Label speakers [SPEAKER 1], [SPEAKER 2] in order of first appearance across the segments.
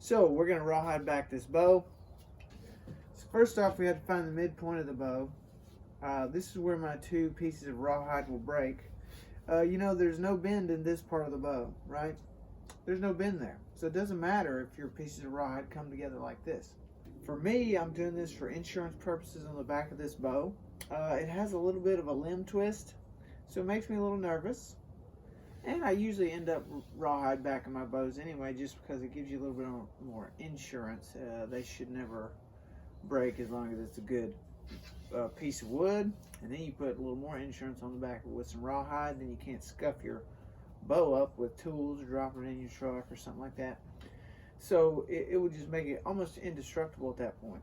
[SPEAKER 1] So we're going to rawhide back this bow. So first off, we had to find the midpoint of the bow. This is where my two pieces of rawhide will break. You know, there's no bend in this part of the bow, right? There's no bend there. So it doesn't matter if your pieces of rawhide come together like this. For me, I'm doing this for insurance purposes on the back of this bow. It has a little bit of a limb twist, so it makes me a little nervous. And I usually end up rawhide backing my bows anyway, just because it gives you a little bit more insurance. They should never break as long as it's a good piece of wood. And then you put a little more insurance on the back with some rawhide, then you can't scuff your bow up with tools or drop it in your truck or something like that. So it would just make it almost indestructible at that point.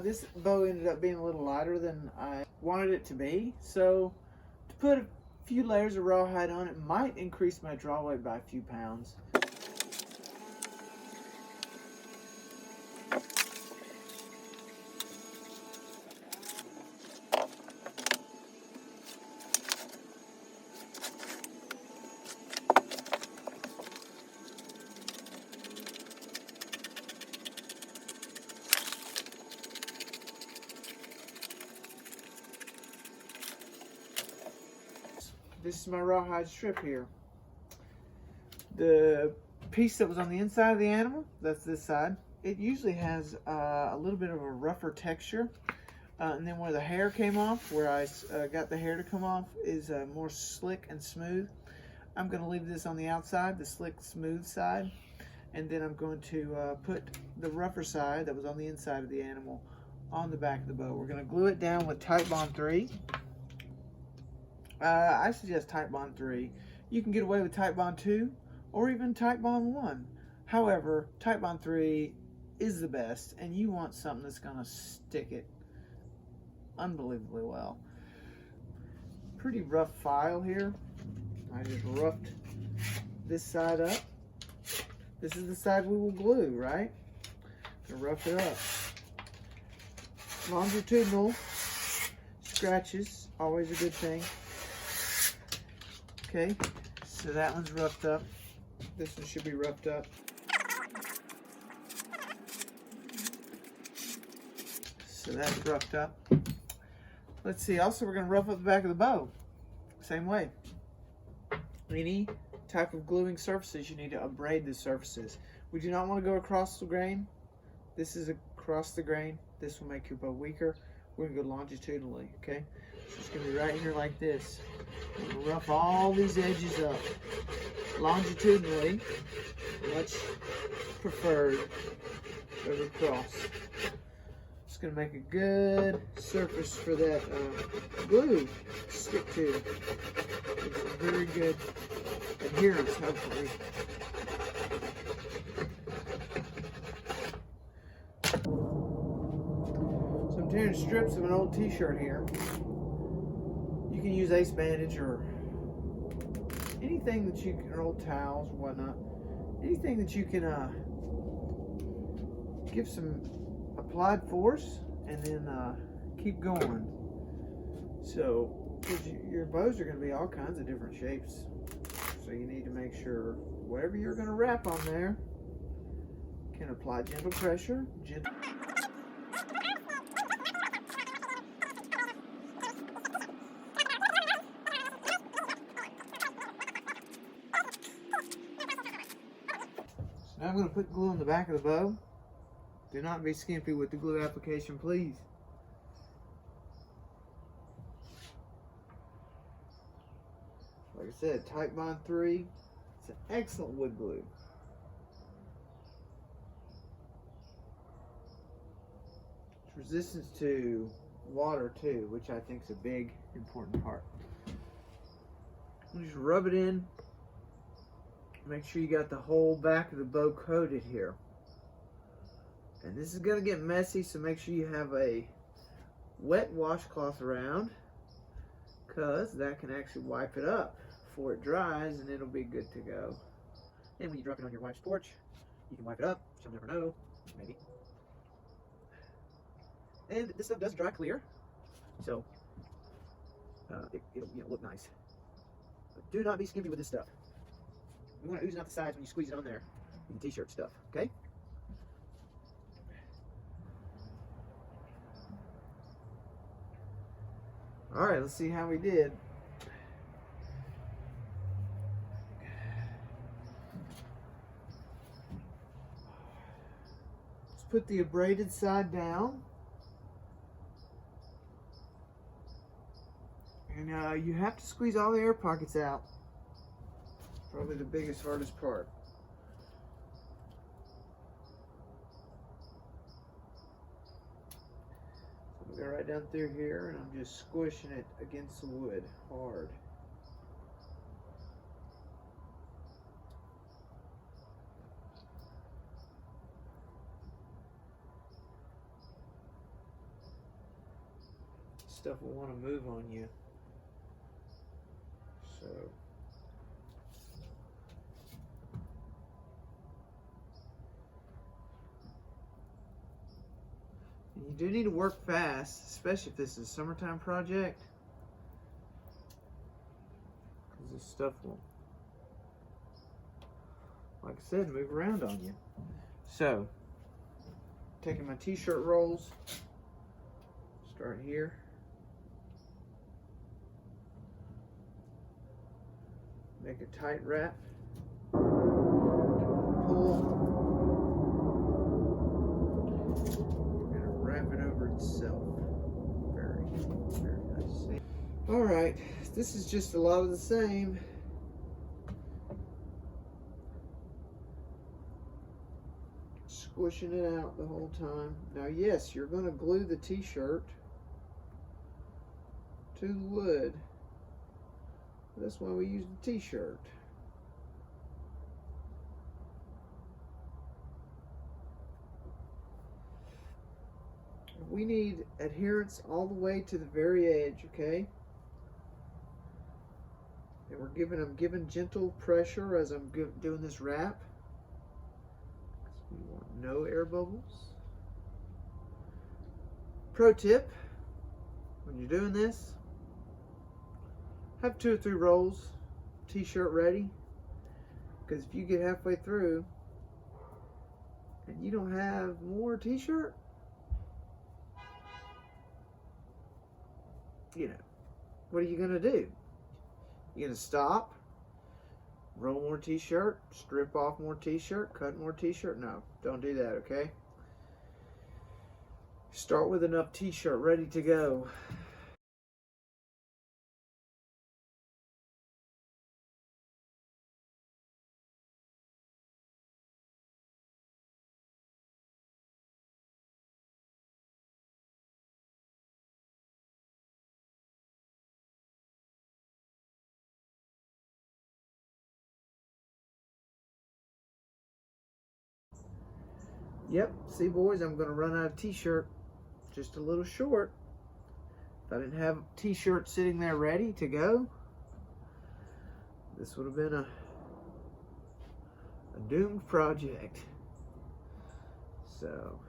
[SPEAKER 1] This bow ended up being a little lighter than I wanted it to be, so to put a few layers of rawhide on it might increase my draw weight by a few pounds. This is my rawhide strip here. The piece that was on the inside of the animal, that's this side, it usually has a little bit of a rougher texture. And then where the hair came off, where I got the hair to come off, is more slick and smooth. I'm going to leave this on the outside, the slick, smooth side. And then I'm going to put the rougher side that was on the inside of the animal on the back of the bow. We're going to glue it down with Titebond 3. I suggest Titebond 3. You can get away with Titebond 2 or even Titebond 1. However, Titebond 3 is the best, and you want something that's going to stick it unbelievably well. Pretty rough file here. I just roughed this side up. This is the side we will glue, right? To rough it up. Longitudinal scratches, always a good thing. Okay, so that one's roughed up. This one should be roughed up. So that's roughed up. Let's see, also we're going to rough up the back of the bow. Same way. Any type of gluing surfaces, you need to abrade the surfaces. We do not want to go across the grain. This is across the grain. This will make your bow weaker. We're going to go longitudinally, okay? So it's going to be right here like this. We're going to rough all these edges up. Longitudinally, much preferred over cross. It's going to make a good surface for that glue to stick to. It's a very good adherence, hopefully. So I'm tearing strips of an old t-shirt here. You can use ace bandage or anything that you can, or old towels or whatnot. Anything that you can give some applied force and then keep going. So your bows are going to be all kinds of different shapes. So you need to make sure whatever you're going to wrap on there can apply gentle pressure. Now I'm going to put glue on the back of the bow. Do not be skimpy with the glue application, please. Like I said, Titebond 3. It's an excellent wood glue. It's resistant to water too, which I think is a big, important part. Just rub it in. Make sure you got the whole back of the bow coated here. And this is going to get messy, so make sure you have a wet washcloth around, because that can actually wipe it up before it dries, and it'll be good to go. And when you drop it on your wife's porch, you can wipe it up. She'll never know, maybe. And this stuff does dry clear, so it'll look nice. But do not be skimpy with this stuff. You want to ooze out the sides when you squeeze it on there. The t-shirt stuff, okay? Alright, let's see how we did. Let's put the abraded side down. And you have to squeeze all the air pockets out. Probably the biggest, hardest part. So we go right down through here, and I'm just squishing it against the wood hard. Stuff will want to move on you. So you do need to work fast, especially if this is a summertime project, because this stuff will, like I said, move around on you. So, taking my t-shirt rolls, start here. Make a tight wrap. Pull. And wrap it over itself. Very, very nice. Alright, this is just a lot of the same. Squishing it out the whole time. Now yes, you're going to glue the t-shirt to the wood. That's why we use the t-shirt. We need adherence all the way to the very edge, okay? And I'm giving gentle pressure as I'm doing this wrap. We want no air bubbles. Pro tip, when you're doing this, have 2 or 3 rolls t-shirt ready, because if you get halfway through and you don't have more t-shirt, you know, what are you gonna do? You gonna stop, roll more t-shirt, strip off more t-shirt, cut more t-shirt? No, don't do that, okay? Start with enough t-shirt ready to go. Yep, see boys, I'm gonna run out of t-shirt. Just a little short. If I didn't have a t-shirt sitting there ready to go, this would have been a doomed project. So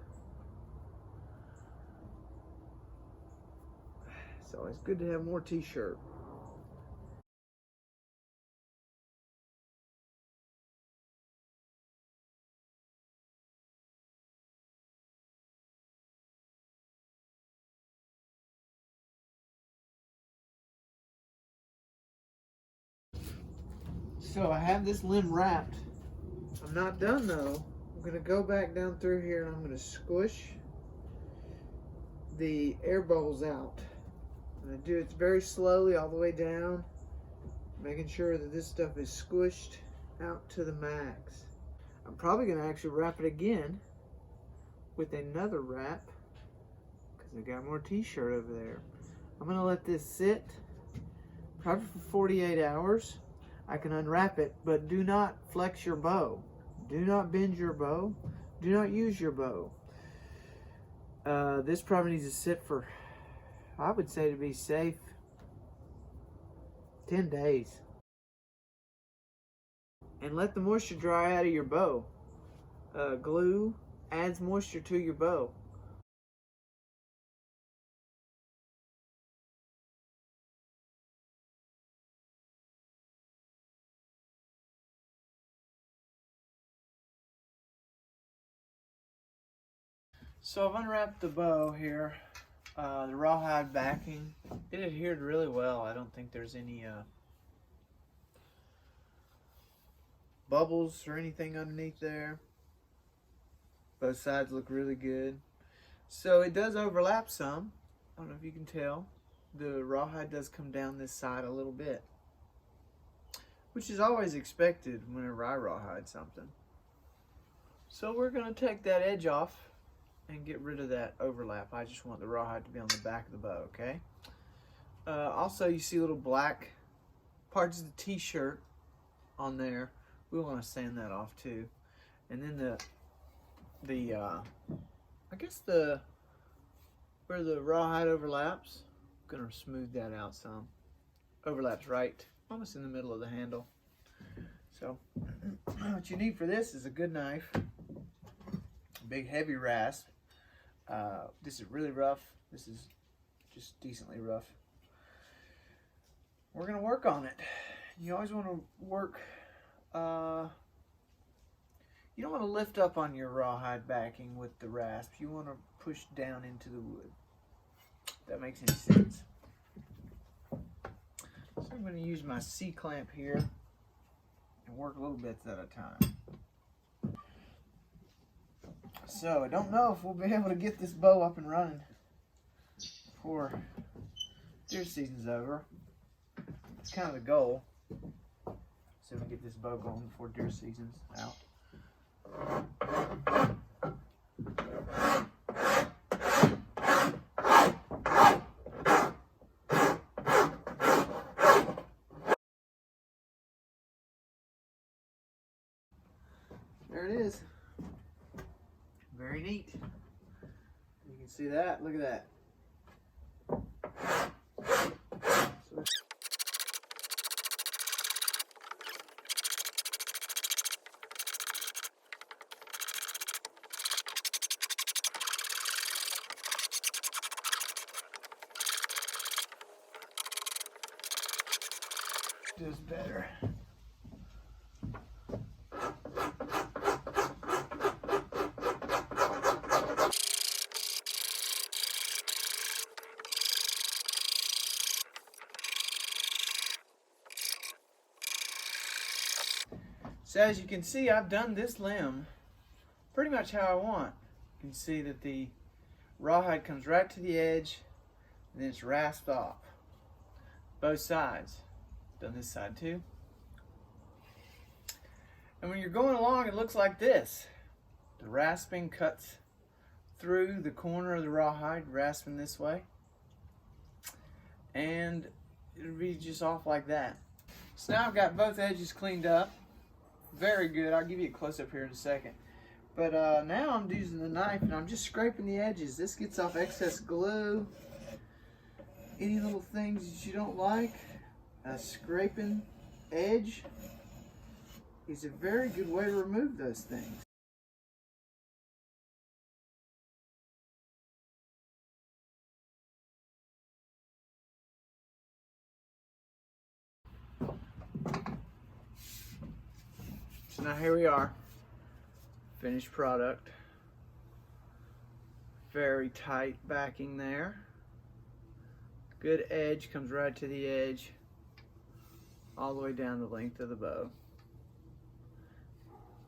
[SPEAKER 1] it's always good to have more t-shirt. So I have this limb wrapped. I'm not done though. I'm gonna go back down through here and I'm gonna squish the air bubbles out. I'm gonna do it very slowly all the way down, making sure that this stuff is squished out to the max. I'm probably gonna actually wrap it again with another wrap because I got more t-shirt over there. I'm gonna let this sit probably for 48 hours. I can unwrap it, but do not flex your bow. Do not bend your bow. Do not use your bow. This probably needs to sit for, I would say to be safe, 10 days. And let the moisture dry out of your bow. Glue adds moisture to your bow. So I've unwrapped the bow here. The rawhide backing, it adhered really well. I don't think there's any bubbles or anything underneath there. Both sides look really good. So it does overlap some. I don't know if you can tell. The rawhide does come down this side a little bit, which is always expected whenever I rawhide something. So we're going to take that edge off and get rid of that overlap. I just want the rawhide to be on the back of the bow, okay? Also, you see little black parts of the t-shirt on there. We want to sand that off too. And then I guess where the rawhide overlaps, I'm gonna smooth that out some. Overlaps right, almost in the middle of the handle. So, what you need for this is a good knife, a big heavy rasp. This is really rough. This is just decently rough. We're gonna work on it. You always want to work. You don't want to lift up on your rawhide backing with the rasp. You want to push down into the wood. If that makes any sense. So I'm going to use my C-clamp here and work little bits at a time. So I don't know if we'll be able to get this bow up and running before deer season's over. It's kind of the goal. So we can get this bow going before deer season's out. There it is. Very neat. You can see that. Look at that. Does better. So as you can see, I've done this limb pretty much how I want. You can see that the rawhide comes right to the edge and then it's rasped off. Both sides. Done this side too. And when you're going along, it looks like this. The rasping cuts through the corner of the rawhide, rasping this way. And it'll be just off like that. So now I've got both edges cleaned up. Very good. I'll give you a close-up here in a second. But now I'm using the knife and I'm just scraping the edges. This gets off excess glue. Any little things that you don't like. A scraping edge is a very good way to remove those things. So now here we are, finished product. Very tight backing there. Good edge, comes right to the edge, all the way down the length of the bow.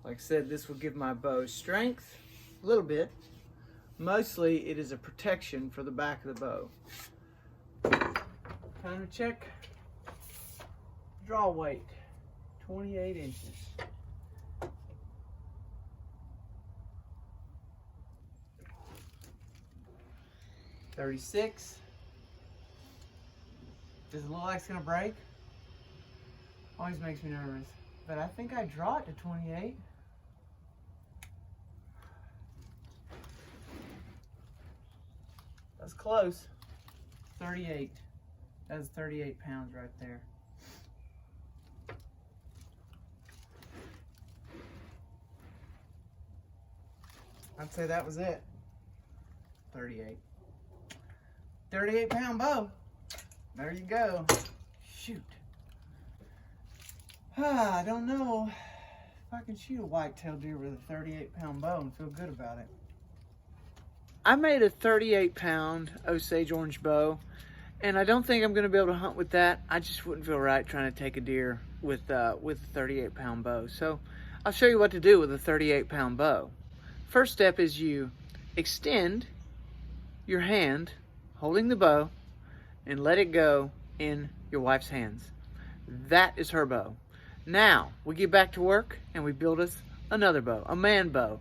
[SPEAKER 1] Like I said, this will give my bow strength, a little bit. Mostly it is a protection for the back of the bow. Time to check. Draw weight, 28 inches. $36. Does it look like it's gonna break? Always makes me nervous. But I think I draw it to 28. That's close. 38. That's 38 pounds right there. I'd say that was it. 38. 38 pound bow. There you go. Shoot. I don't know if I can shoot a white-tailed deer with a 38 pound bow and feel good about it. I made a 38-pound Osage orange bow, and I don't think I'm going to be able to hunt with that. I just wouldn't feel right trying to take a deer with a 38-pound bow. So I'll show you what to do with a 38-pound bow. First step is you extend your hand holding the bow and let it go in your wife's hands. That is her bow. Now we get back to work and we build us another bow, a man bow,